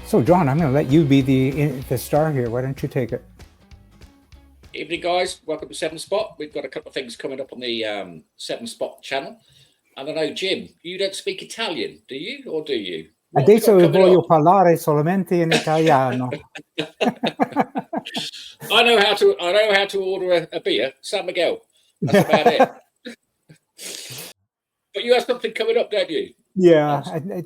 So, John, I'm going to let you be the star here. Why don't you take it? Evening, guys. Welcome to 7Spot. We've got a couple of things coming up on the 7Spot channel. And I know, Jim, you don't speak Italian, do you? Or do you? What Adesso voglio parlare solamente in italiano. I know how to order a beer, San Miguel. That's about it. But you have something coming up, don't you? Yeah,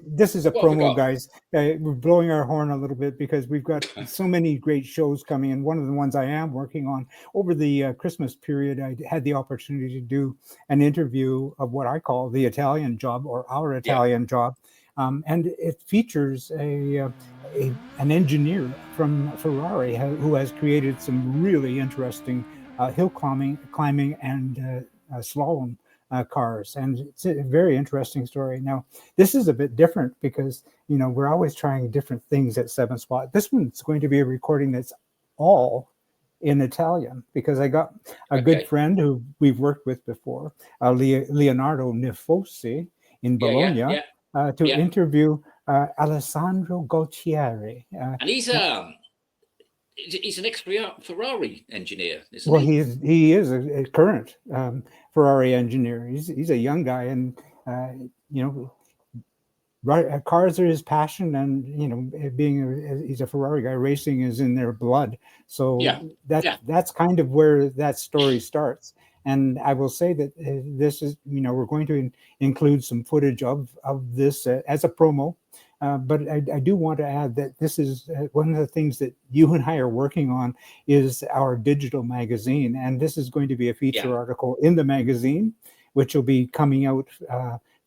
this is a promo, guys. We're blowing our horn a little bit because we've got so many great shows coming. And one of the ones I am working on over the Christmas period, I had the opportunity to do an interview of what I call the Italian job, or our Italian job. And it features an engineer from Ferrari who has created some really interesting hill climbing and slalom cars, and it's a very interesting story. Now, this is a bit different because, you know, we're always trying different things at 7Spot. This one's going to be a recording that's all in Italian because I got a good friend who we've worked with before, Leonardo Nifosi in Bologna, to interview Alessandro Gaultieri. And he's an ex-Ferrari engineer, isn't he? Well, he is a current Ferrari engineer. He's a young guy, and you know, cars are his passion, and you know, he's a Ferrari guy. Racing is in their blood, so that's kind of where that story starts. And I will say that this is, you know, we're going to include some footage of this as a promo. But I do want to add that this is one of the things that you and I are working on is our digital magazine. And this is going to be a feature article in the magazine, which will be coming out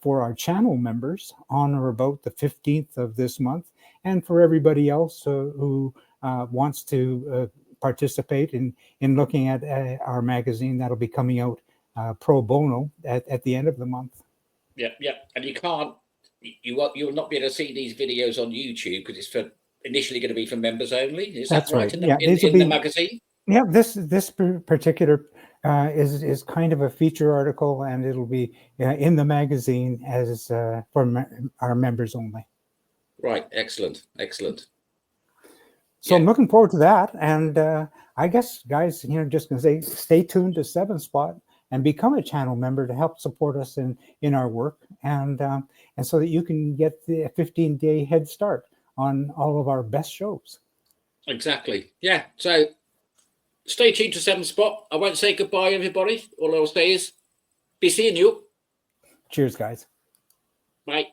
for our channel members on or about the 15th of this month. And for everybody else who wants to participate in looking at our magazine, that'll be coming out pro bono at the end of the month. Yeah. And you'll not be able to see these videos on YouTube because it's initially going to be for members only. Is that right? In the magazine? Yeah, this particular is kind of a feature article, and it'll be in the magazine as for our members only. Right. Excellent. So I'm looking forward to that, and I guess, guys, you know, just gonna say, stay tuned to 7Spot and become a channel member to help support us in our work, and so that you can get the 15-day head start on all of our best shows. Exactly. Yeah. So stay tuned to 7Spot. I won't say goodbye, everybody. All I'll say is be seeing you. Cheers, guys. Bye.